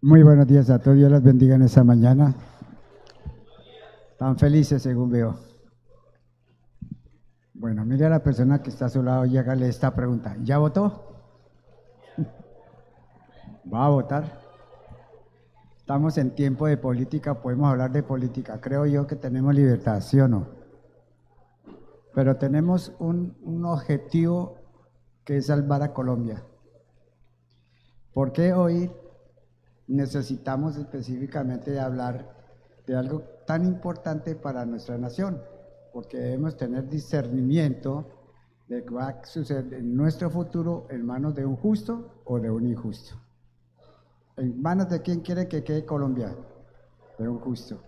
Muy buenos días a todos, Dios los bendiga en esta mañana. Tan felices según veo. Bueno, mire a la persona que está a su lado y hágale esta pregunta. ¿Ya votó? ¿Va a votar? Estamos en tiempo de política, podemos hablar de política. Creo yo que tenemos libertad, ¿sí o no? Pero tenemos un objetivo que es salvar a Colombia. ¿Por qué hoy necesitamos específicamente hablar de algo tan importante para nuestra nación? Porque debemos tener discernimiento de qué va a suceder en nuestro futuro en manos de un justo o de un injusto. ¿En manos de quién quiere que quede Colombia? De un justo.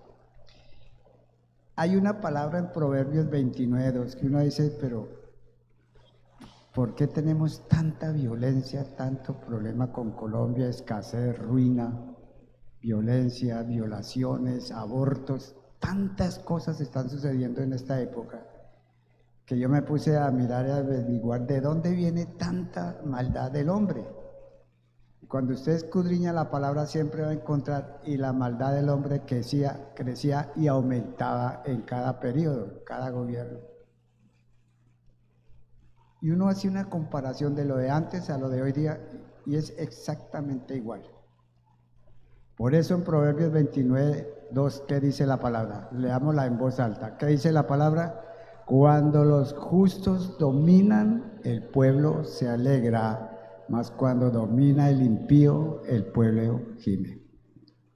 Hay una palabra en Proverbios 29:2 que uno dice, pero ¿por qué tenemos tanta violencia, tanto problema con Colombia, escasez, ruina, violencia, violaciones, abortos? Tantas cosas están sucediendo en esta época que yo me puse a mirar y a averiguar de dónde viene tanta maldad del hombre. Y cuando usted escudriña la palabra siempre va a encontrar, y la maldad del hombre crecía y aumentaba en cada periodo, cada gobierno. Y uno hace una comparación de lo de antes a lo de hoy día y es exactamente igual. Por eso en Proverbios 29:2, ¿qué dice la palabra? Leámosla en voz alta. ¿Qué dice la palabra? Cuando los justos dominan, el pueblo se alegra, mas cuando domina el impío, el pueblo gime.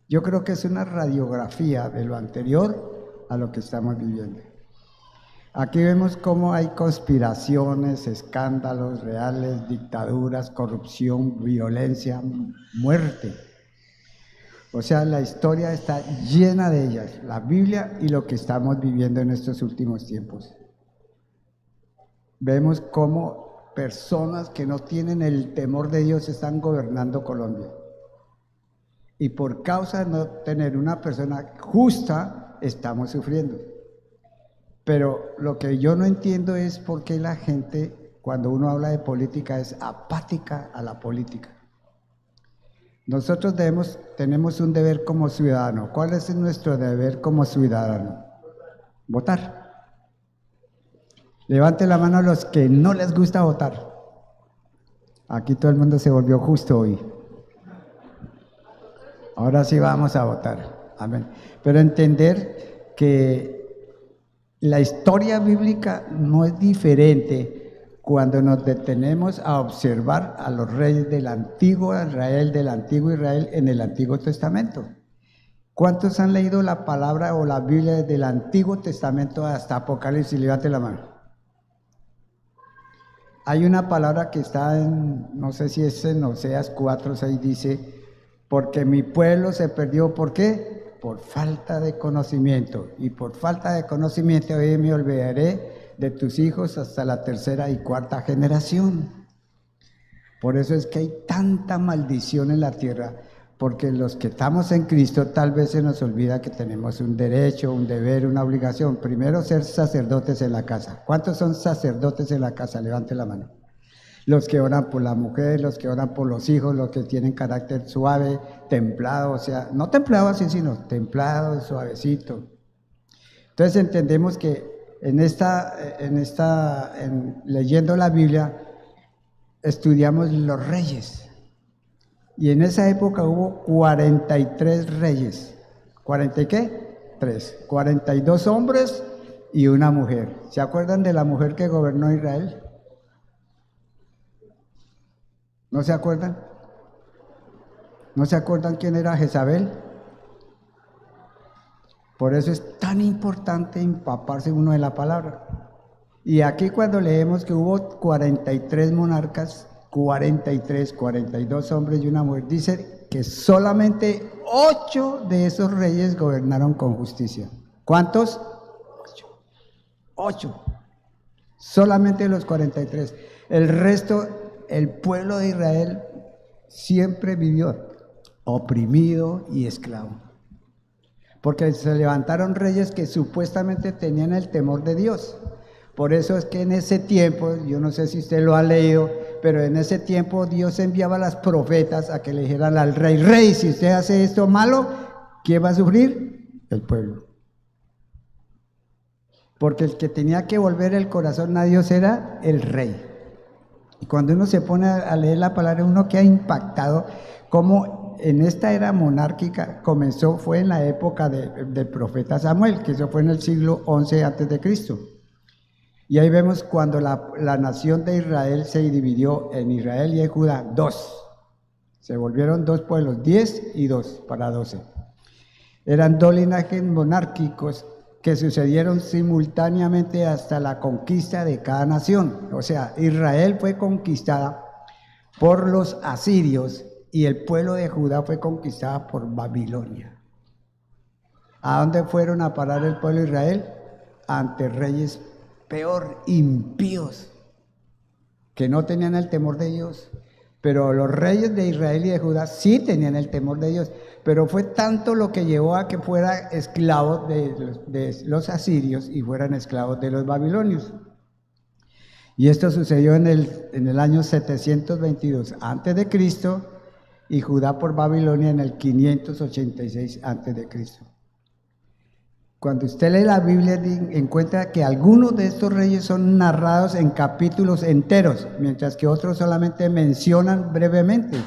Yo creo que es una radiografía de lo anterior a lo que estamos viviendo. Aquí vemos cómo hay conspiraciones, escándalos reales, dictaduras, corrupción, violencia, muerte. O sea, la historia está llena de ellas, la Biblia y lo que estamos viviendo en estos últimos tiempos. Vemos cómo personas que no tienen el temor de Dios están gobernando Colombia. Y por causa de no tener una persona justa, estamos sufriendo. Pero lo que yo no entiendo es por qué la gente, cuando uno habla de política, es apática a la política. Nosotros tenemos un deber como ciudadano. ¿Cuál es nuestro deber como ciudadano? Votar. Levante la mano a los que no les gusta votar. Aquí todo el mundo se volvió justo hoy. Ahora sí vamos a votar. Amén. Pero entender que la historia bíblica no es diferente cuando nos detenemos a observar a los reyes del antiguo Israel en el Antiguo Testamento. ¿Cuántos han leído la palabra o la Biblia desde el Antiguo Testamento hasta Apocalipsis? Levante la mano. Hay una palabra que está en, no sé si es en Oseas 4:6, dice, porque mi pueblo se perdió, ¿por qué? Por falta de conocimiento, y por falta de conocimiento hoy me olvidaré de tus hijos hasta la tercera y cuarta generación. Por eso es que hay tanta maldición en la tierra, porque los que estamos en Cristo tal vez se nos olvida que tenemos un derecho, un deber, una obligación. Primero, ser sacerdotes en la casa. ¿Cuántos son sacerdotes en la casa? Levante la mano. Los que oran por la mujer, los que oran por los hijos, los que tienen carácter suave, templado, o sea, no templado así, sino templado, suavecito. Entonces entendemos que leyendo la Biblia, estudiamos los reyes. Y en esa época hubo 43 reyes. ¿40 y qué? 3. 42 hombres y una mujer. ¿Se acuerdan de la mujer que gobernó Israel? ¿No se acuerdan? ¿No se acuerdan quién era Jezabel? Por eso es tan importante empaparse uno de la palabra. Y aquí cuando leemos que hubo 43 monarcas, 42 hombres y una mujer, dice que solamente 8 de esos reyes gobernaron con justicia. ¿Cuántos? 8. Solamente los 43. El resto, el pueblo de Israel siempre vivió oprimido y esclavo. Porque se levantaron reyes que supuestamente tenían el temor de Dios. Por eso es que en ese tiempo, yo no sé si usted lo ha leído, pero en ese tiempo Dios enviaba a las profetas a que le dijeran al rey: rey, si usted hace esto malo, ¿quién va a sufrir? El pueblo. Porque el que tenía que volver el corazón a Dios era el rey. Y cuando uno se pone a leer la palabra, uno queda impactado cómo en esta era monárquica comenzó, fue en la época del profeta Samuel, que eso fue en el siglo XI antes de Cristo. Y ahí vemos cuando la nación de Israel se dividió en Israel y en Judá, dos. Se volvieron dos pueblos, 10 y 2 para 12. Eran dos linajes monárquicos que sucedieron simultáneamente hasta la conquista de cada nación. O sea, Israel fue conquistada por los asirios y el pueblo de Judá fue conquistada por Babilonia. ¿A dónde fueron a parar el pueblo de Israel? Ante reyes peor, impíos, que no tenían el temor de Dios. Pero los reyes de Israel y de Judá sí tenían el temor de Dios, pero fue tanto lo que llevó a que fueran esclavos de los asirios y fueran esclavos de los babilonios. Y esto sucedió en el año 722 antes de Cristo y Judá por Babilonia en el 586 antes de Cristo. Cuando usted lee la Biblia encuentra que algunos de estos reyes son narrados en capítulos enteros, mientras que otros solamente mencionan brevemente.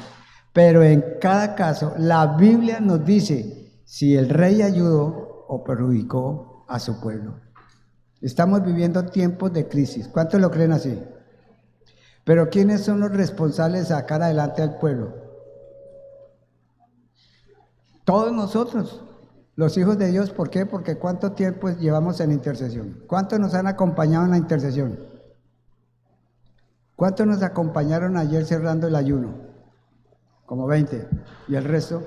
Pero en cada caso, la Biblia nos dice si el rey ayudó o perjudicó a su pueblo. Estamos viviendo tiempos de crisis. ¿Cuántos lo creen así? Pero ¿quiénes son los responsables de sacar adelante al pueblo? Todos nosotros. Los hijos de Dios, ¿por qué? Porque ¿cuánto tiempo llevamos en intercesión? ¿Cuántos nos han acompañado en la intercesión? ¿Cuántos nos acompañaron ayer cerrando el ayuno? Como 20. ¿Y el resto?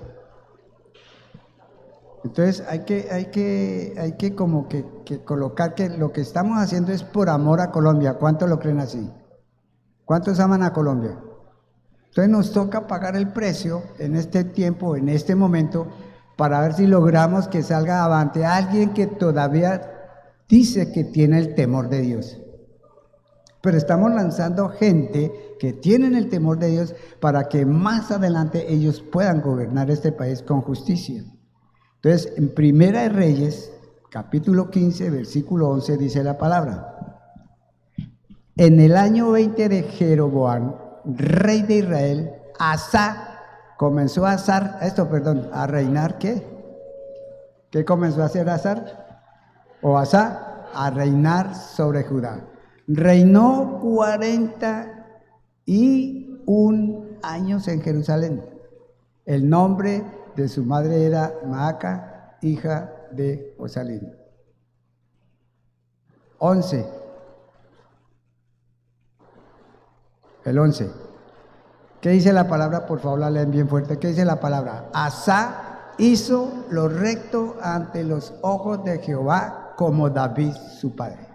Entonces hay que como que colocar que lo que estamos haciendo es por amor a Colombia. ¿Cuántos lo creen así? ¿Cuántos aman a Colombia? Entonces nos toca pagar el precio en este tiempo, en este momento, para ver si logramos que salga avante alguien que todavía dice que tiene el temor de Dios. Pero estamos lanzando gente que tienen el temor de Dios para que más adelante ellos puedan gobernar este país con justicia. Entonces, en Primera de Reyes, capítulo 15, versículo 11, dice la palabra: en el año 20 de Jeroboam, rey de Israel, Asa comenzó a reinar. ¿Qué comenzó a hacer Asa? A reinar sobre Judá. Reinó 41 años en Jerusalén. El nombre de su madre era Maaca, hija de Osalín. 11. El 11. ¿Qué dice la palabra? Por favor, la leen bien fuerte. ¿Qué dice la palabra? Asa hizo lo recto ante los ojos de Jehová, como David su padre.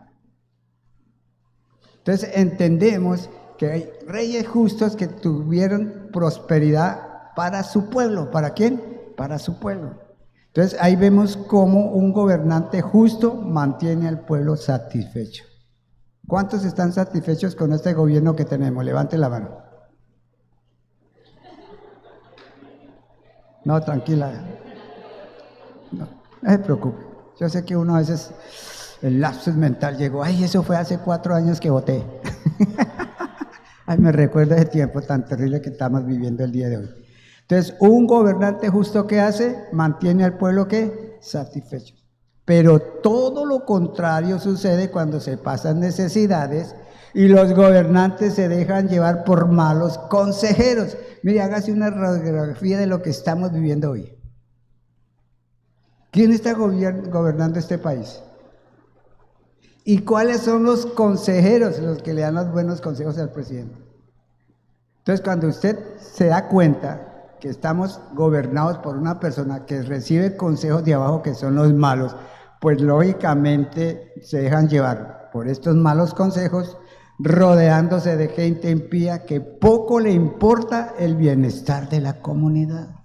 Entonces entendemos que hay reyes justos que tuvieron prosperidad para su pueblo. ¿Para quién? Para su pueblo. Entonces ahí vemos cómo un gobernante justo mantiene al pueblo satisfecho. ¿Cuántos están satisfechos con este gobierno que tenemos? Levante la mano. No, tranquila. No se preocupe. Yo sé que uno a veces, el lapsus mental llegó, ay, eso fue hace 4 años que voté. Ay, me recuerda ese tiempo tan terrible que estamos viviendo el día de hoy. Entonces, un gobernante justo, ¿qué hace? Mantiene al pueblo, ¿qué? Satisfecho. Pero todo lo contrario sucede cuando se pasan necesidades y los gobernantes se dejan llevar por malos consejeros. Mire, hágase una radiografía de lo que estamos viviendo hoy. ¿Quién está gobernando este país? ¿Y cuáles son los consejeros, los que le dan los buenos consejos al presidente? Entonces, cuando usted se da cuenta que estamos gobernados por una persona que recibe consejos de abajo que son los malos, pues lógicamente se dejan llevar por estos malos consejos, rodeándose de gente impía que poco le importa el bienestar de la comunidad.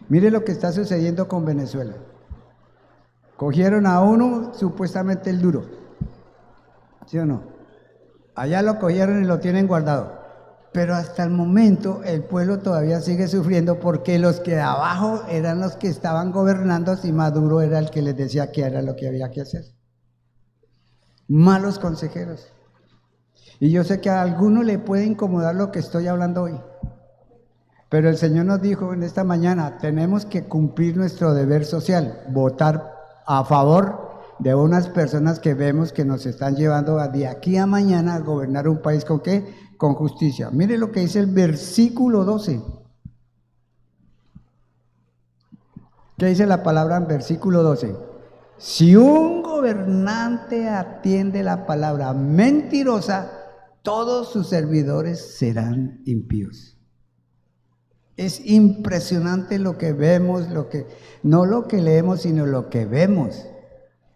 Mire lo que está sucediendo con Venezuela. Cogieron a uno, supuestamente el duro, ¿sí o no? Allá lo cogieron y lo tienen guardado. Pero hasta el momento el pueblo todavía sigue sufriendo porque los que de abajo eran los que estaban gobernando y Maduro era el que les decía qué era lo que había que hacer. Malos consejeros. Y yo sé que a alguno le puede incomodar lo que estoy hablando hoy. Pero el Señor nos dijo en esta mañana, tenemos que cumplir nuestro deber social, votar a favor de unas personas que vemos que nos están llevando de aquí a mañana a gobernar un país ¿con qué? Con justicia. Mire lo que dice el versículo 12. ¿Qué dice la palabra en versículo 12? Si un gobernante atiende la palabra mentirosa, todos sus servidores serán impíos. Es impresionante lo que vemos, no lo que leemos, sino lo que vemos.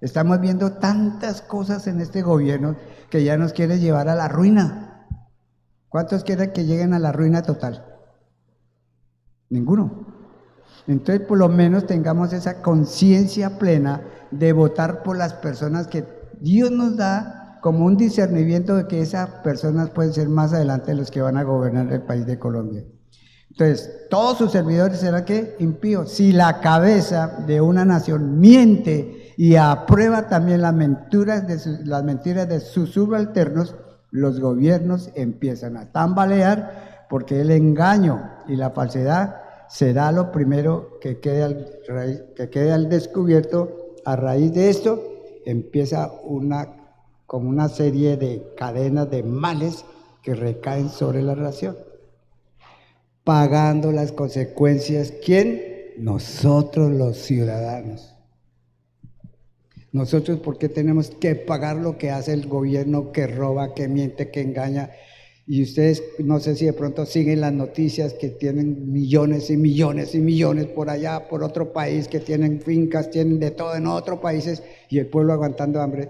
Estamos viendo tantas cosas en este gobierno que ya nos quiere llevar a la ruina. ¿Cuántos quieren que lleguen a la ruina total? Ninguno. Entonces, por lo menos tengamos esa conciencia plena de votar por las personas que Dios nos da como un discernimiento de que esas personas pueden ser más adelante los que van a gobernar el país de Colombia. Entonces, todos sus servidores serán ¿qué? Impíos. Si la cabeza de una nación miente y aprueba también las mentiras de sus subalternos, los gobiernos empiezan a tambalear porque el engaño y la falsedad será lo primero que quede al descubierto. A raíz de esto empieza como una serie de cadenas de males que recaen sobre la nación. Pagando las consecuencias, ¿quién? Nosotros los ciudadanos. Nosotros, ¿por qué tenemos que pagar lo que hace el gobierno que roba, que miente, que engaña? Y ustedes, no sé si de pronto siguen las noticias que tienen millones y millones y millones por allá, por otro país, que tienen fincas, tienen de todo en otros países y el pueblo aguantando hambre.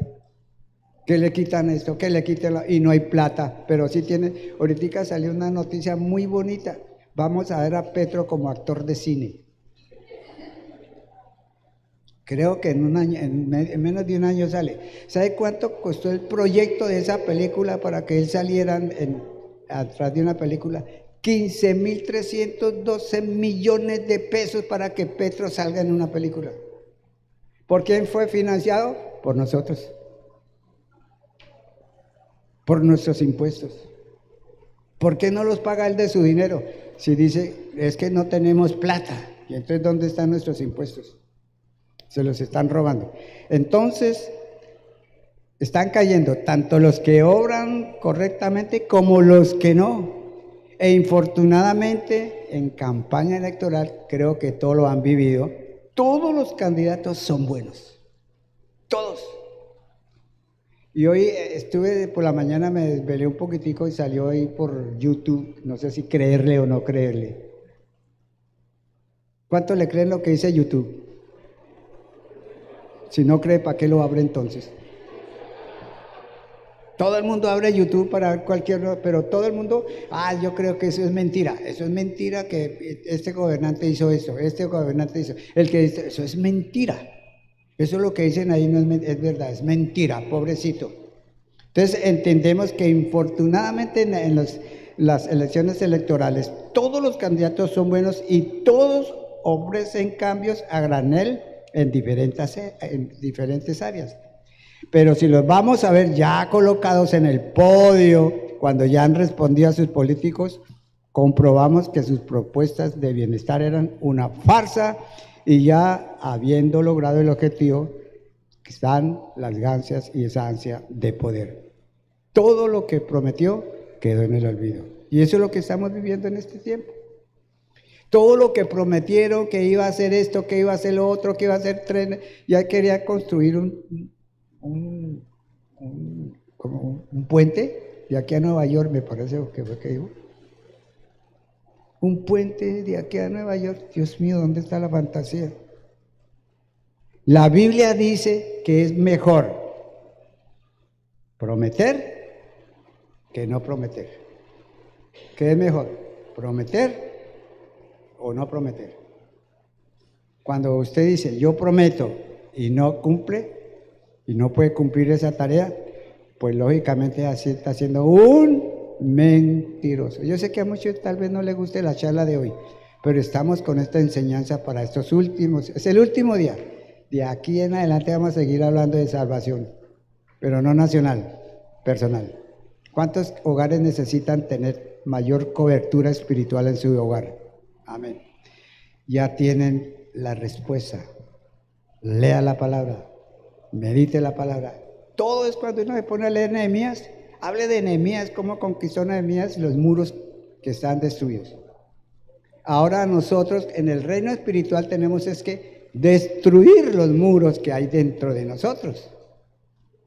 ¿Qué le quitan esto? ¿Qué le quitan? Y no hay plata, pero sí tiene. Ahorita salió una noticia muy bonita. Vamos a ver a Petro como actor de cine. Creo que en un año, en menos de un año sale. ¿Sabe cuánto costó el proyecto de esa película para que él saliera atrás de una película? 15.312 millones de pesos para que Petro salga en una película. ¿Por quién fue financiado? Por nosotros. Por nuestros impuestos. ¿Por qué no los paga él de su dinero? Si dice, es que no tenemos plata. ¿Y entonces dónde están nuestros impuestos? Se los están robando. Entonces, están cayendo tanto los que obran correctamente como los que no. E infortunadamente, en campaña electoral, creo que todos lo han vivido, todos los candidatos son buenos. Todos. Y hoy estuve por la mañana, me desvelé un poquitico y salió ahí por YouTube, no sé si creerle o no creerle. ¿Cuánto le creen lo que dice YouTube? Si no cree, ¿para qué lo abre entonces? Todo el mundo abre YouTube para ver pero todo el mundo, yo creo que eso es mentira que este gobernante hizo eso, este gobernante hizo, el que dice, eso es mentira. Eso es lo que dicen ahí, no es verdad, es mentira, pobrecito. Entonces entendemos que infortunadamente en las elecciones electorales todos los candidatos son buenos y todos ofrecen cambios a granel en diferentes áreas. Pero si los vamos a ver ya colocados en el podio, cuando ya han respondido a sus políticos, comprobamos que sus propuestas de bienestar eran una farsa. Y ya habiendo logrado el objetivo, están las gancias y esa ansia de poder. Todo lo que prometió quedó en el olvido. Y eso es lo que estamos viviendo en este tiempo. Todo lo que prometieron, que iba a hacer esto, que iba a hacer lo otro, que iba a hacer tren, ya quería construir un puente de aquí a Nueva York, me parece que fue que dijo. Un puente de aquí a Nueva York. Dios mío, ¿dónde está la fantasía? La Biblia dice que es mejor prometer que no prometer. ¿Qué es mejor? ¿Prometer o no prometer? Cuando usted dice, yo prometo y no cumple, y no puede cumplir esa tarea, pues lógicamente así está siendo un mentiroso. Yo sé que a muchos tal vez no les guste la charla de hoy, pero estamos con esta enseñanza para estos últimos, es el último día. De aquí en adelante vamos a seguir hablando de salvación, pero no nacional, personal. ¿Cuántos hogares necesitan tener mayor cobertura espiritual en su hogar? Amén. Ya tienen la respuesta. Lea la palabra, medite la palabra. Todo es cuando uno se pone a leer Nehemías. Hable de Nehemías, cómo conquistó Nehemías los muros que están destruidos. Ahora nosotros en el reino espiritual tenemos es que destruir los muros que hay dentro de nosotros.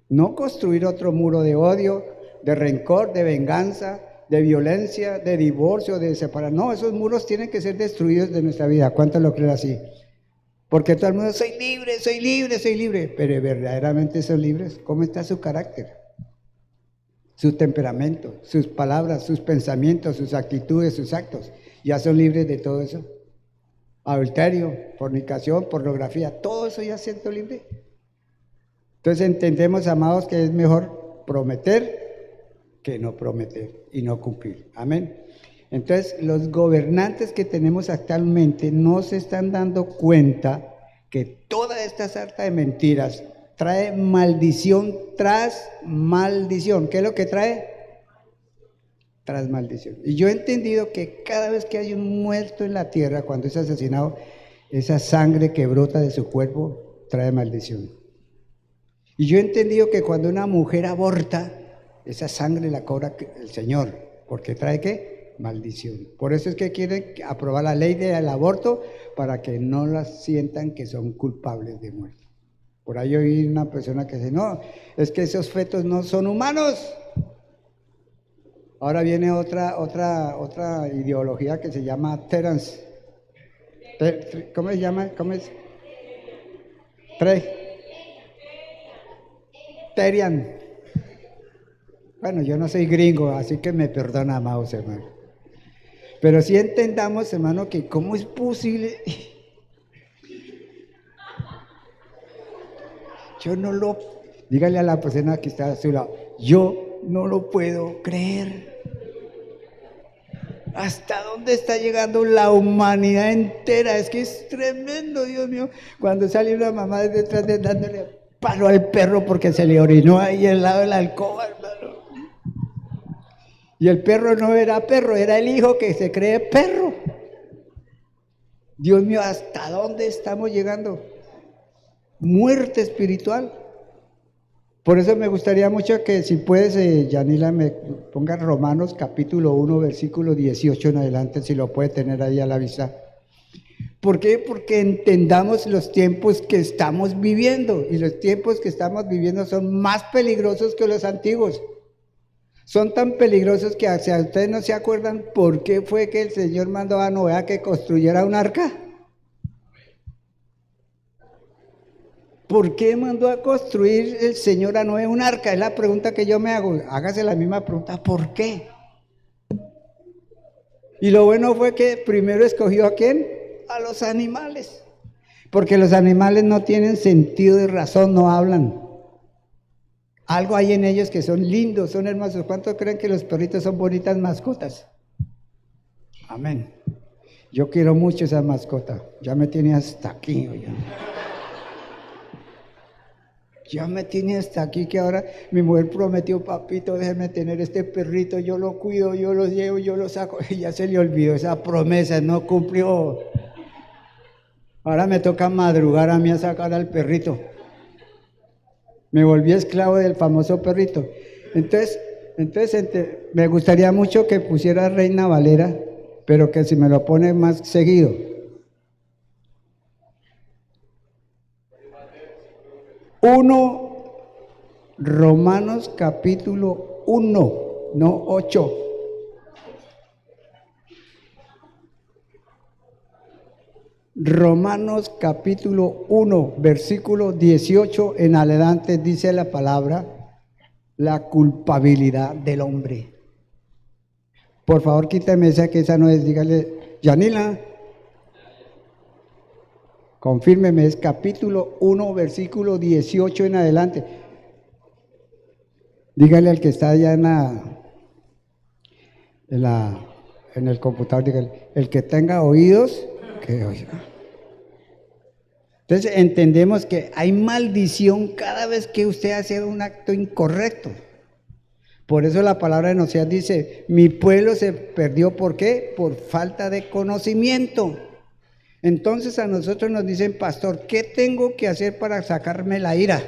No construir otro muro de odio, de rencor, de venganza, de violencia, de divorcio, de separación. No, esos muros tienen que ser destruidos de nuestra vida. ¿Cuántos lo creen así? Porque todo el mundo, soy libre, soy libre, soy libre. Pero verdaderamente son libres. ¿Cómo está su carácter? Su temperamento, sus palabras, sus pensamientos, sus actitudes, sus actos. ¿Ya son libres de todo eso? Adulterio, fornicación, pornografía, todo eso ya siento libre. Entonces entendemos, amados, que es mejor prometer que no prometer y no cumplir. Amén. Entonces los gobernantes que tenemos actualmente no se están dando cuenta que toda esta sarta de mentiras trae maldición tras maldición. ¿Qué es lo que trae? Tras maldición. Y yo he entendido que cada vez que hay un muerto en la tierra, cuando es asesinado, esa sangre que brota de su cuerpo trae maldición. Y yo he entendido que cuando una mujer aborta, esa sangre la cobra el Señor, porque trae ¿qué? Maldición. Por eso es que quieren aprobar la ley del aborto, para que no las sientan que son culpables de muerte. Por ahí oí una persona que dice, no, es que esos fetos no son humanos. Ahora viene otra ideología que se llama Terence. ¿Cómo se llama? ¿Cómo es? Terian. Bueno, yo no soy gringo, así que me perdona, amados hermanos. Pero sí entendamos, hermano, que cómo es posible. Yo no lo, dígale a la persona que está a su lado, yo no lo puedo creer. ¿Hasta dónde está llegando la humanidad entera? Es que es tremendo, Dios mío. Cuando sale una mamá detrás de dándole palo al perro porque se le orinó ahí al lado de la alcoba, hermano. Y el perro no era perro, era el hijo que se cree perro. Dios mío, ¿hasta dónde estamos llegando? Muerte espiritual. Por eso me gustaría mucho que si puedes, Yanila, me ponga Romanos capítulo 1, versículo 18 en adelante, si lo puede tener ahí a la vista. ¿Por qué? Porque entendamos los tiempos que estamos viviendo, y los tiempos que estamos viviendo son más peligrosos que los antiguos. Son tan peligrosos que si ustedes no se acuerdan por qué fue que el Señor mandó a Noé a que construyera un arca. ¿Por qué mandó a construir el Señor a Noé un arca? Es la pregunta que yo me hago. Hágase la misma pregunta, ¿por qué? Y lo bueno fue que primero escogió ¿a quién? A los animales. Porque los animales no tienen sentido de razón, no hablan. Algo hay en ellos que son lindos, son hermosos. ¿Cuántos creen que los perritos son bonitas mascotas? Amén. Yo quiero mucho esa mascota. Ya me tiene hasta aquí, oye. Ya me tiene hasta aquí, que ahora mi mujer prometió, papito, déjeme tener este perrito, yo lo cuido, yo lo llevo, yo lo saco. Y ya se le olvidó esa promesa, no cumplió. Ahora me toca madrugar a mí a sacar al perrito. Me volví esclavo del famoso perrito. Entonces me gustaría mucho que pusiera Reina Valera, pero que si me lo pone más seguido. Romanos capítulo 1, no 8. Romanos capítulo 1, versículo 18 en adelante dice la palabra, la culpabilidad del hombre. Por favor, quítame esa, que esa no es, dígale, Yanila, confírmeme, es capítulo 1, versículo 18 en adelante. Dígale al que está allá en el computador, dígale, el que tenga oídos, que oiga. Entonces entendemos que hay maldición cada vez que usted hace un acto incorrecto. Por eso la palabra de Oseas dice, mi pueblo se perdió, ¿por qué? Por falta de conocimiento. Entonces a nosotros nos dicen, pastor, ¿qué tengo que hacer para sacarme la ira?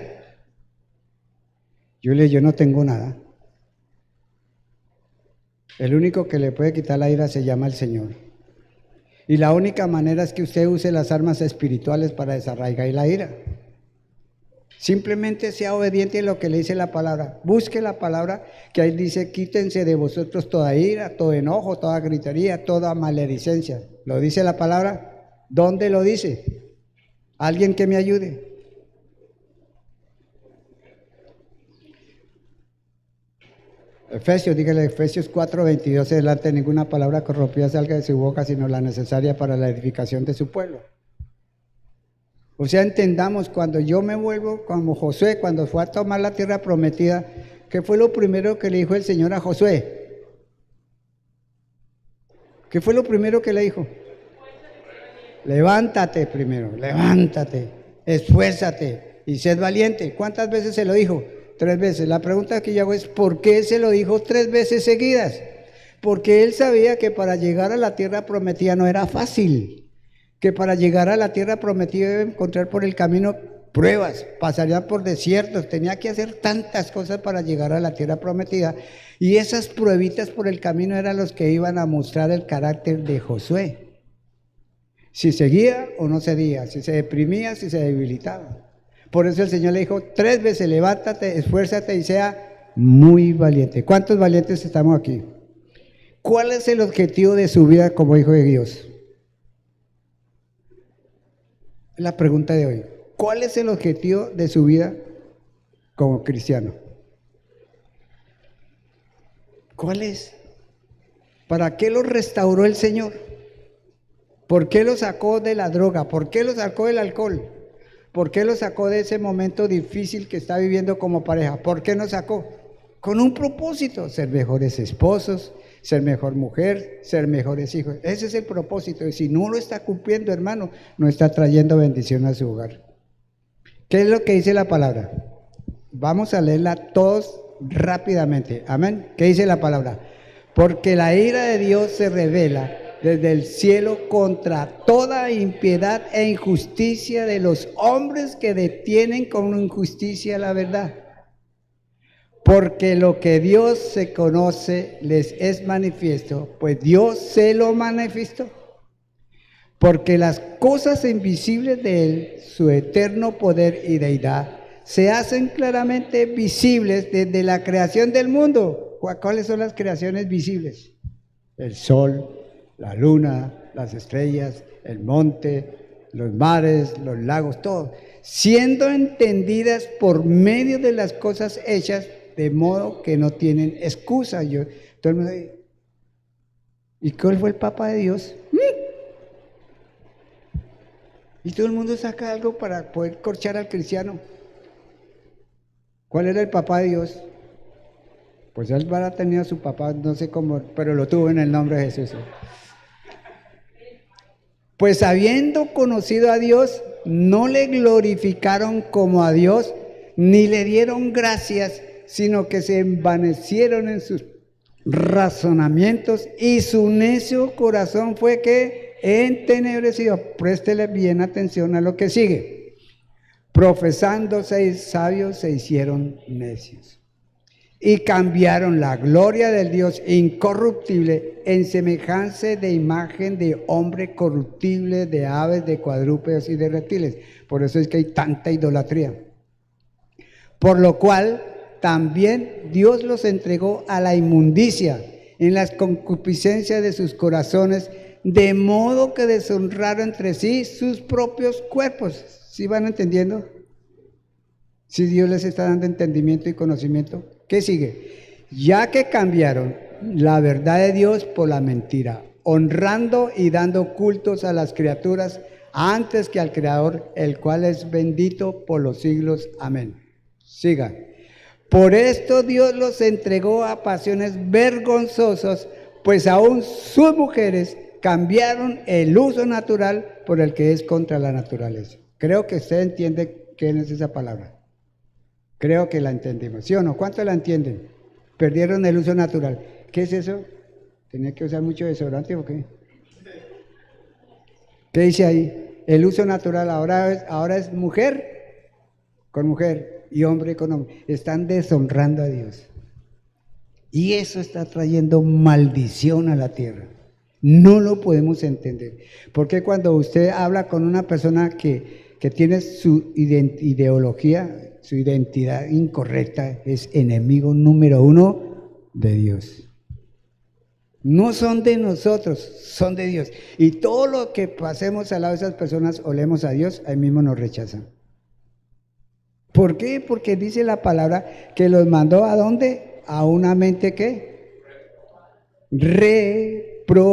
Yo no tengo nada. El único que le puede quitar la ira se llama el Señor. Y la única manera es que usted use las armas espirituales para desarraigar la ira. Simplemente sea obediente a lo que le dice la palabra. Busque la palabra que ahí dice, quítense de vosotros toda ira, todo enojo, toda gritería, toda maledicencia. ¿Lo dice la palabra? ¿Dónde lo dice? ¿Alguien que me ayude? Efesios, dígale, Efesios 4:22, delante ninguna palabra corrompida salga de su boca, sino la necesaria para la edificación de su pueblo. O sea, entendamos, cuando yo me vuelvo como Josué, cuando fue a tomar la tierra prometida, ¿qué fue lo primero que le dijo el Señor a Josué? ¿Qué fue lo primero que le dijo? Levántate primero, levántate, esfuérzate y sed valiente. ¿Cuántas veces se lo dijo? 3 veces. La pregunta que yo hago es, ¿por qué se lo dijo 3 veces seguidas? Porque él sabía que para llegar a la tierra prometida no era fácil. Que para llegar a la tierra prometida iba a encontrar por el camino pruebas, pasaría por desiertos, tenía que hacer tantas cosas para llegar a la tierra prometida, y esas pruebitas por el camino eran los que iban a mostrar el carácter de Josué, si seguía o no seguía, si se deprimía, si se debilitaba. Por eso el Señor le dijo 3 veces, levántate, esfuérzate y sea muy valiente. ¿Cuántos valientes estamos aquí? ¿Cuál es el objetivo de su vida como hijo de Dios? La pregunta de hoy, ¿cuál es el objetivo de su vida como cristiano? ¿Cuál es? ¿Para qué lo restauró el Señor? ¿Por qué lo sacó de la droga? ¿Por qué lo sacó del alcohol? ¿Por qué lo sacó de ese momento difícil que está viviendo como pareja? ¿Por qué nos sacó? Con un propósito, ser mejores esposos, ser mejor mujer, ser mejores hijos. Ese es el propósito. Y si no lo está cumpliendo, hermano, no está trayendo bendición a su hogar. ¿Qué es lo que dice la palabra? Vamos a leerla todos rápidamente. Amén. ¿Qué dice la palabra? Porque la ira de Dios se revela desde el cielo contra toda impiedad e injusticia de los hombres que detienen con injusticia la verdad. Porque lo que Dios se conoce les es manifiesto, pues Dios se lo manifestó. Porque las cosas invisibles de Él, su eterno poder y deidad, se hacen claramente visibles desde la creación del mundo. ¿Cuáles son las creaciones visibles? El sol, la luna, las estrellas, el monte, los mares, los lagos, todo. Siendo entendidas por medio de las cosas hechas, de modo que no tienen excusa. Todo el mundo dice, ¿y cuál fue el Papa de Dios? Y todo el mundo saca algo para poder corchar al cristiano. ¿Cuál era el Papa de Dios? Pues Álvaro tenía a su papá, no sé cómo, pero lo tuvo en el nombre de Jesús. Pues habiendo conocido a Dios, no le glorificaron como a Dios, ni le dieron gracias, sino que se envanecieron en sus razonamientos, y su necio corazón fue que entenebrecido. Préstele bien atención a lo que sigue. Profesándose sabios, se hicieron necios, y cambiaron la gloria del Dios incorruptible en semejanza de imagen de hombre corruptible, de aves, de cuadrúpedos y de reptiles. Por eso es que hay tanta idolatría. Por lo cual también Dios los entregó a la inmundicia en las concupiscencias de sus corazones, de modo que deshonraron entre sí sus propios cuerpos. ¿Sí van entendiendo? Si Dios les está dando entendimiento y conocimiento. ¿Qué sigue? Ya que cambiaron la verdad de Dios por la mentira, honrando y dando cultos a las criaturas antes que al Creador, el cual es bendito por los siglos. Amén. Siga. Por esto Dios los entregó a pasiones vergonzosas, pues aún sus mujeres cambiaron el uso natural por el que es contra la naturaleza. Creo que usted entiende qué es esa palabra. Creo que la entendimos, ¿sí o no? ¿Cuántos la entienden? Perdieron el uso natural. ¿Qué es eso? ¿Tenía que usar mucho desodorante o qué? ¿Qué dice ahí? El uso natural ahora es mujer con mujer y hombre con hombre. Están deshonrando a Dios. Y eso está trayendo maldición a la tierra. No lo podemos entender. Porque cuando usted habla con una persona que tiene su ideología, su identidad incorrecta, es enemigo número uno de Dios. No son de nosotros, son de Dios. Y todo lo que pasemos al lado de esas personas, olemos a Dios, ahí mismo nos rechazan. ¿Por qué? Porque dice la palabra que los mandó ¿a dónde? A una mente ¿qué? Reprobada.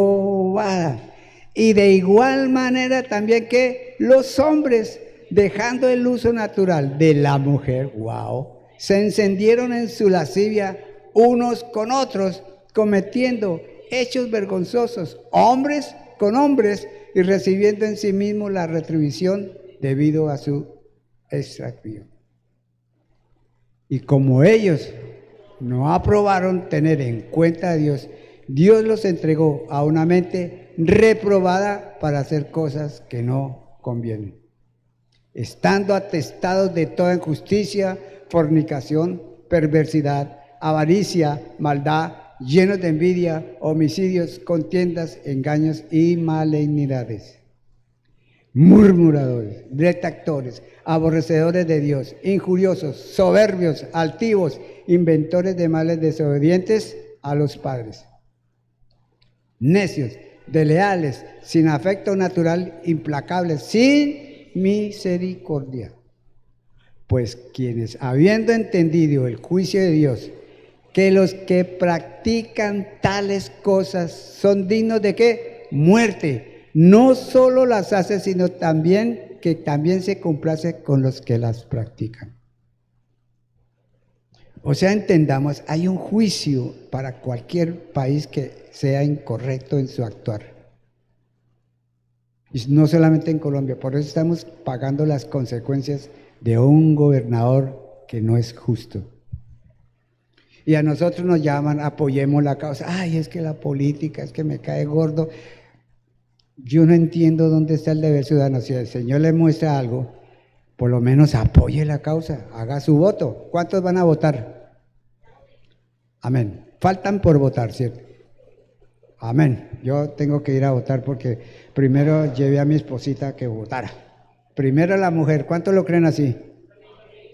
Y de igual manera también que los hombres, dejando el uso natural de la mujer, wow, se encendieron en su lascivia unos con otros, cometiendo hechos vergonzosos, hombres con hombres, y recibiendo en sí mismos la retribución debido a su extravío. Y como ellos no aprobaron tener en cuenta a Dios, Dios los entregó a una mente reprobada para hacer cosas que no convienen, estando atestados de toda injusticia, fornicación, perversidad, avaricia, maldad, llenos de envidia, homicidios, contiendas, engaños y malignidades. Murmuradores, detractores, aborrecedores de Dios, injuriosos, soberbios, altivos, inventores de males, desobedientes a los padres, necios, desleales, sin afecto natural, implacables, sin misericordia. Pues quienes, habiendo entendido el juicio de Dios, que los que practican tales cosas son dignos de ¿qué? Muerte. No solo las hace, sino también que también se complace con los que las practican. O sea, entendamos, hay un juicio para cualquier país que sea incorrecto en su actuar. Y no solamente en Colombia, por eso estamos pagando las consecuencias de un gobernador que no es justo. Y a nosotros nos llaman, apoyemos la causa. Ay, es que la política, es que me cae gordo. Yo no entiendo dónde está el deber ciudadano. Si el Señor le muestra algo, por lo menos apoye la causa, haga su voto. ¿Cuántos van a votar? Amén. Faltan por votar, ¿cierto? Amén. Yo tengo que ir a votar porque primero llevé a mi esposita que votara. Primero la mujer. ¿Cuántos lo creen así?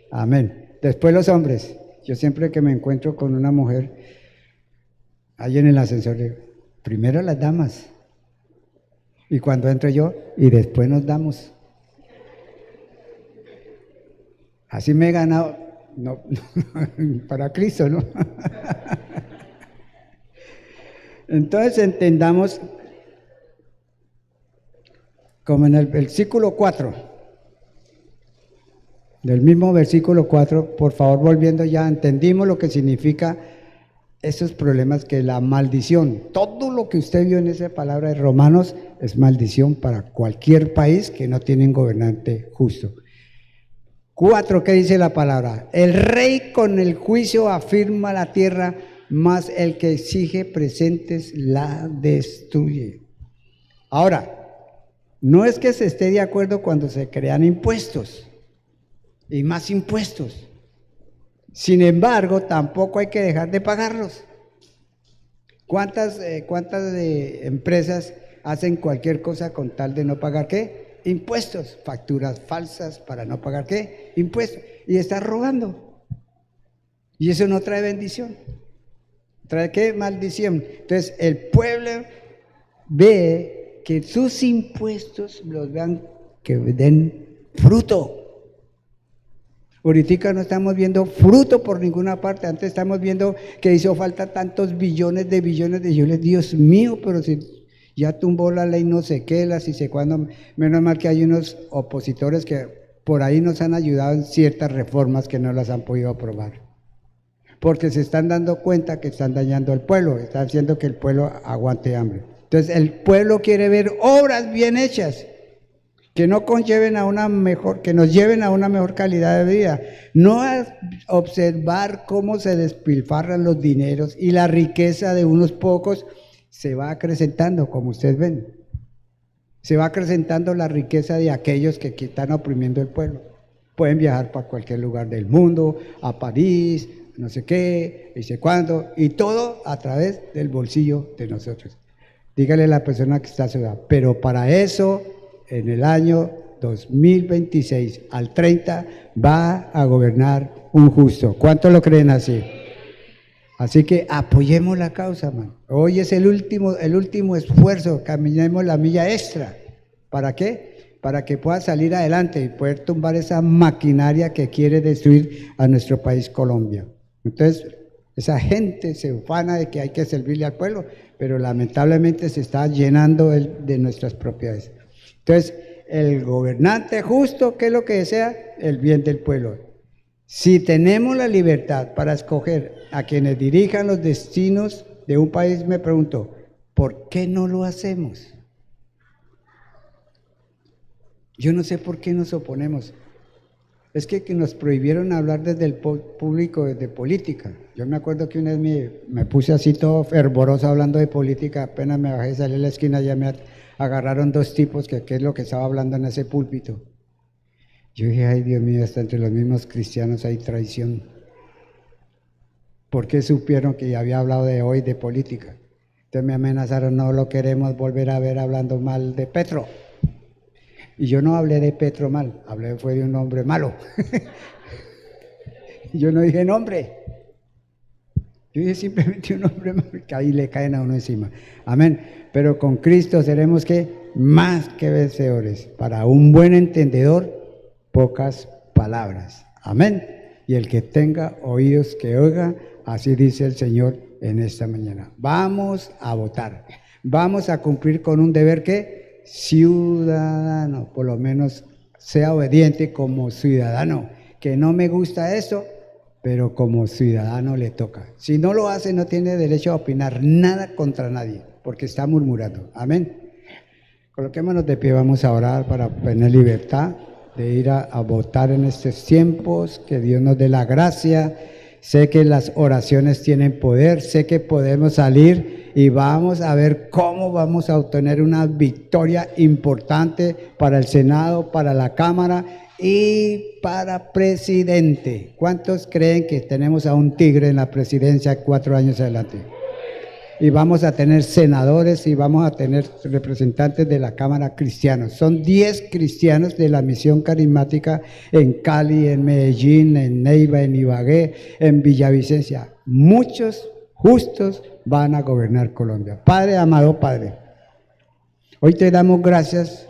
Amén. Después los hombres. Yo siempre que me encuentro con una mujer, ahí en el ascensor, digo, primero las damas. Y cuando entro yo, y después nos damos. Así me he ganado, no, para Cristo, ¿no? Entonces entendamos, como en el versículo 4, del mismo versículo 4, por favor, volviendo ya, entendimos lo que significa esos problemas, que la maldición, todo lo que usted vio en esa palabra de Romanos es maldición para cualquier país que no tiene un gobernante justo. 4, ¿qué dice la palabra? El rey con el juicio afirma la tierra, mas el que exige presentes la destruye. Ahora, no es que se esté de acuerdo cuando se crean impuestos y más impuestos. Sin embargo, tampoco hay que dejar de pagarlos. ¿Cuántas empresas hacen cualquier cosa con tal de no pagar qué? Impuestos, facturas falsas para no pagar qué? Impuestos. Y están robando. Y eso no trae bendición. ¿Trae qué? Maldición. Entonces, el pueblo ve que sus impuestos los vean que den fruto. Ahorita no estamos viendo fruto por ninguna parte. Antes estamos viendo que hizo falta tantos billones de billones. Dios mío, pero si ya tumbó la ley no sé qué, la si sé cuándo. Menos mal que hay unos opositores que por ahí nos han ayudado en ciertas reformas que no las han podido aprobar. porque se están dando cuenta que están dañando al pueblo, están haciendo que el pueblo aguante hambre. Entonces el pueblo quiere ver obras bien hechas, que no conlleven a una mejor, que nos lleven a una mejor calidad de vida, no a observar cómo se despilfarran los dineros y la riqueza de unos pocos se va acrecentando, como ustedes ven. Se va acrecentando la riqueza de aquellos que están oprimiendo el pueblo. Pueden viajar para cualquier lugar del mundo, a París, no sé qué, no sé cuándo, y todo a través del bolsillo de nosotros. Dígale a la persona que está a su lado, pero para eso, en el año 2026 al 30, va a gobernar un justo. ¿Cuántos lo creen así? Así que apoyemos la causa, man. Hoy es el último esfuerzo, caminemos la milla extra. ¿Para qué? Para que pueda salir adelante y poder tumbar esa maquinaria que quiere destruir a nuestro país Colombia. Entonces, esa gente se ufana de que hay que servirle al pueblo, pero lamentablemente se está llenando de nuestras propiedades. Entonces, el gobernante justo, ¿qué es lo que desea? El bien del pueblo. Si tenemos la libertad para escoger a quienes dirijan los destinos de un país, me pregunto, ¿por qué no lo hacemos? Yo no sé por qué nos oponemos. Es que nos prohibieron hablar desde el público, desde política. Yo me acuerdo que una vez me puse así todo fervoroso hablando de política, apenas me bajé, salí a la esquina, ya me agarraron dos tipos que qué es lo que estaba hablando en ese púlpito. Yo dije, ay Dios mío, hasta entre los mismos cristianos hay traición. ¿Por qué supieron que ya había hablado de hoy de política? Entonces me amenazaron, no lo queremos volver a ver hablando mal de Petro. Y yo no hablé de Petro mal, fue de un hombre malo. Yo no dije nombre. Yo dije simplemente un hombre malo, que ahí le caen a uno encima. Amén. Pero con Cristo seremos que más que vencedores. Para un buen entendedor, pocas palabras. Amén. Y el que tenga oídos que oiga, así dice el Señor en esta mañana. Vamos a votar. Vamos a cumplir con un deber que ciudadano, por lo menos sea obediente como ciudadano, que no me gusta eso, pero como ciudadano le toca. Si no lo hace, no tiene derecho a opinar nada contra nadie, porque está murmurando. Amén. Coloquémonos de pie, vamos a orar para tener libertad de ir a votar en estos tiempos, que Dios nos dé la gracia. Sé que las oraciones tienen poder, sé que podemos salir y vamos a ver cómo vamos a obtener una victoria importante para el Senado, para la Cámara y para presidente. ¿Cuántos creen que tenemos a un tigre en la presidencia 4 años adelante? Y vamos a tener senadores y vamos a tener representantes de la Cámara cristianos. Son 10 cristianos de la misión carismática en Cali, en Medellín, en Neiva, en Ibagué, en Villavicencia. Muchos justos van a gobernar Colombia. Padre, amado Padre, hoy te damos gracias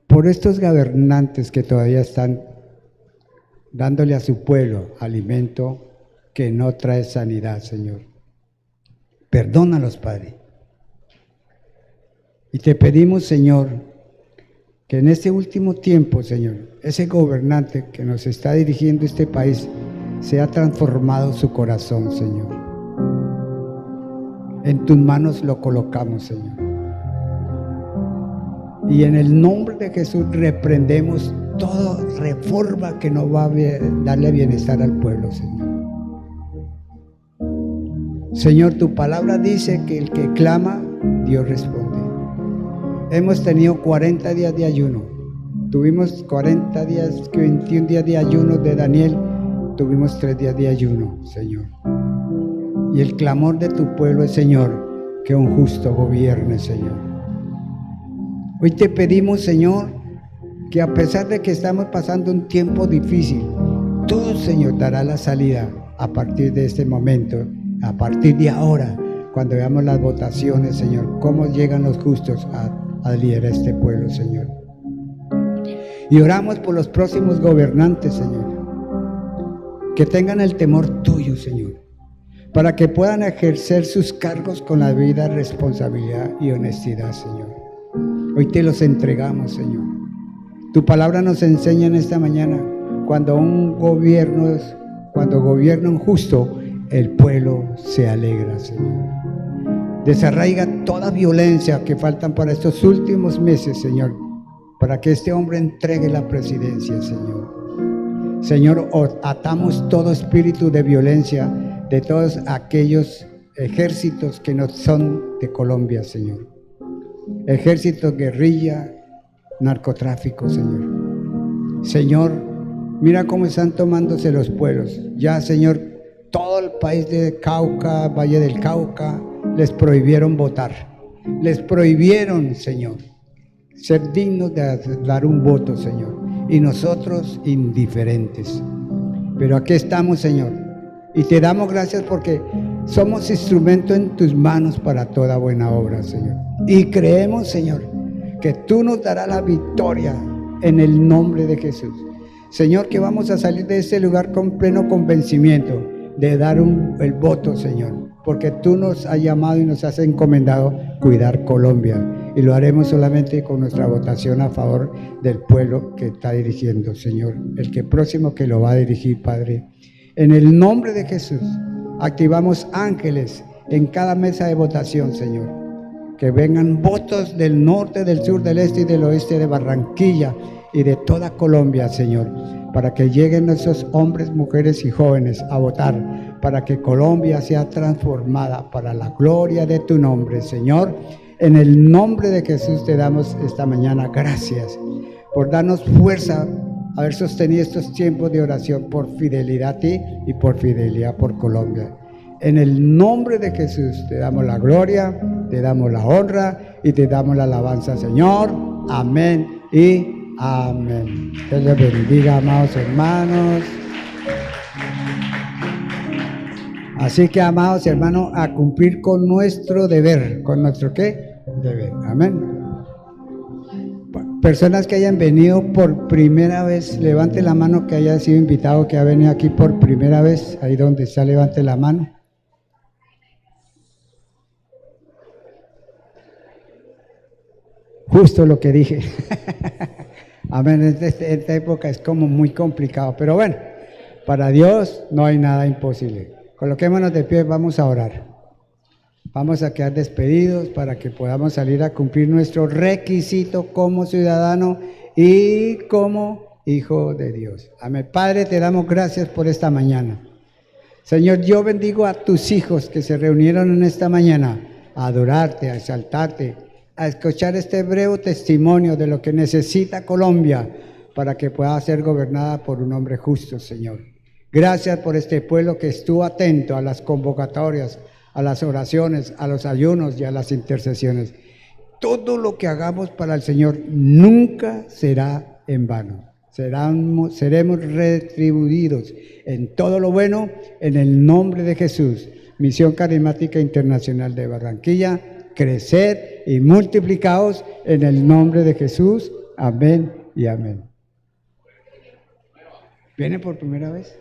por estos gobernantes que todavía están dándole a su pueblo alimento que no trae sanidad, Señor. Perdónalos, Padre. Y te pedimos, Señor, que en este último tiempo, Señor, ese gobernante que nos está dirigiendo este país, sea transformado su corazón, Señor. En tus manos lo colocamos, Señor. Y en el nombre de Jesús reprendemos toda reforma que no va a darle bienestar al pueblo, Señor. Señor, tu palabra dice que el que clama, Dios responde. Hemos tenido 40 días de ayuno. Tuvimos 40 días, 21 días de ayuno de Daniel. Tuvimos 3 días de ayuno, Señor. Y el clamor de tu pueblo es, Señor, que un justo gobierne, Señor. Hoy te pedimos, Señor, que a pesar de que estamos pasando un tiempo difícil, tú, Señor, dará la salida a partir de este momento. A partir de ahora, cuando veamos las votaciones, Señor, cómo llegan los justos a liderar este pueblo, Señor. Y oramos por los próximos gobernantes, Señor, que tengan el temor tuyo, Señor, para que puedan ejercer sus cargos con la debida responsabilidad y honestidad, Señor. Hoy te los entregamos, Señor. Tu palabra nos enseña en esta mañana, cuando un gobierno cuando gobierna un justo, el pueblo se alegra, Señor. Desarraiga toda violencia que faltan para estos últimos meses, Señor, para que este hombre entregue la presidencia, Señor. Señor, atamos todo espíritu de violencia de todos aquellos ejércitos que no son de Colombia, Señor. Ejército, guerrilla, narcotráfico, Señor. Señor, mira cómo están tomándose los pueblos. Ya, Señor, todo el país de Cauca, Valle del Cauca, les prohibieron votar. Les prohibieron, Señor, ser dignos de dar un voto, Señor. Y nosotros indiferentes. Pero aquí estamos, Señor. Y te damos gracias porque somos instrumento en tus manos para toda buena obra, Señor. Y creemos, Señor, que tú nos darás la victoria en el nombre de Jesús. Señor, que vamos a salir de este lugar con pleno convencimiento de dar el voto, Señor, porque tú nos has llamado y nos has encomendado cuidar Colombia, y lo haremos solamente con nuestra votación a favor del pueblo que está dirigiendo, Señor, el que próximo que lo va a dirigir, Padre. En el nombre de Jesús, activamos ángeles en cada mesa de votación, Señor, que vengan votos del norte, del sur, del este y del oeste de Barranquilla y de toda Colombia, Señor, para que lleguen esos hombres, mujeres y jóvenes a votar, para que Colombia sea transformada para la gloria de tu nombre, Señor. En el nombre de Jesús te damos esta mañana gracias por darnos fuerza, haber sostenido estos tiempos de oración por fidelidad a ti y por fidelidad por Colombia. En el nombre de Jesús te damos la gloria, te damos la honra y te damos la alabanza, Señor. Amén y amén. Dios les bendiga, amados hermanos. Así que, amados hermanos, a cumplir con nuestro deber. ¿Con nuestro qué? Deber. Amén. Personas que hayan venido por primera vez, levante la mano que haya sido invitado, que ha venido aquí por primera vez. Ahí donde está, levante la mano. Justo lo que dije. Amén. Esta época es como muy complicado, pero bueno, para Dios no hay nada imposible. Coloquémonos de pie, vamos a orar. Vamos a quedar despedidos para que podamos salir a cumplir nuestro requisito como ciudadano y como hijo de Dios. Amén. Padre, te damos gracias por esta mañana. Señor, yo bendigo a tus hijos que se reunieron en esta mañana a adorarte, a exaltarte, a escuchar este breve testimonio de lo que necesita Colombia para que pueda ser gobernada por un hombre justo, Señor. Gracias por este pueblo que estuvo atento a las convocatorias, a las oraciones, a los ayunos y a las intercesiones. Todo lo que hagamos para el Señor nunca será en vano. Seremos retribuidos en todo lo bueno en el nombre de Jesús. Misión Carismática Internacional de Barranquilla, creced y multiplicaos en el nombre de Jesús. Amén y amén. ¿Viene por primera vez?